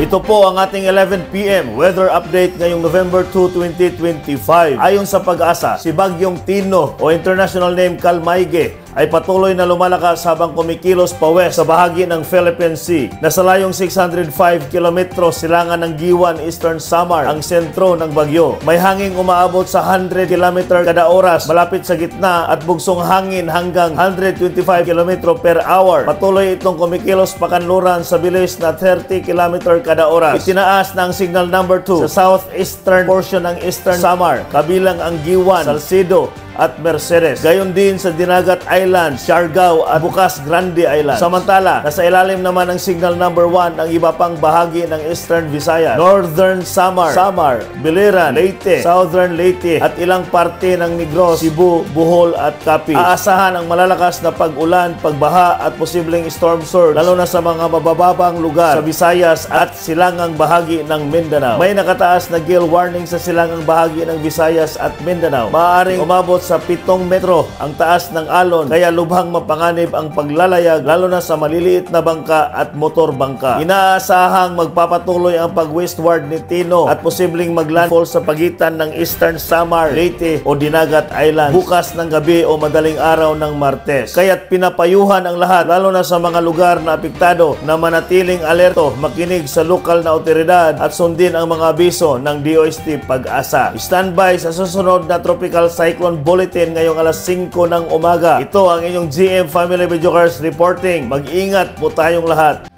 Ito po ang ating 11 PM weather update ngayong November 2, 2025. Ayon sa Pag-asa, si Bagyong Tino o international name Kalmaige ay patuloy na lumalakas habang kumikilos pa west sa bahagi ng Philippine Sea. Nasa layong 605 kilometro silangan ng Giwan, Eastern Samar ang sentro ng bagyo. May hanging umaabot sa 100 km kada oras malapit sa gitna at bugsong hangin hanggang 125 km per hour. Patuloy itong kumikilos pakanluran sa bilis na 30 km kada oras. Itinaas na ang signal number 2 sa southeastern portion ng Eastern Samar, kabilang ang Giwan, Salcedo at Mercedes. Gayon din sa Dinagat Island, Siargao at Bukas Grande Island. Samantala, nasa ilalim naman ng signal number 1 ang iba pang bahagi ng Eastern Visayas, Northern Samar, Biliran, Leyte, Southern Leyte at ilang parte ng Negros, Cebu, Bohol at Capiz. Aasahan ang malalakas na pag-ulan, pagbaha at posibleng storm surge lalo na sa mga mabababang lugar sa Visayas at silangang bahagi ng Mindanao. May nakataas na gale warning sa silangang bahagi ng Visayas at Mindanao. Maaaring umabot sa 7 metro ang taas ng alon kaya lubhang mapanganib ang paglalayag lalo na sa maliliit na bangka at motor bangka. Inaasahang magpapatuloy ang pag-westward ni Tino at posibleng maglandfall sa pagitan ng Eastern Samar, Leyte o Dinagat Island bukas ng gabi o madaling araw ng Martes. Kaya't pinapayuhan ang lahat lalo na sa mga lugar na apektado na manatiling alerto, makinig sa lokal na otoridad at sundin ang mga abiso ng DOST Pag-asa. Standby sa susunod na tropical cyclone bulletin ngayong alas 5 ng umaga. Ito ang inyong GM Family Videocars reporting. Mag-ingat po tayong lahat.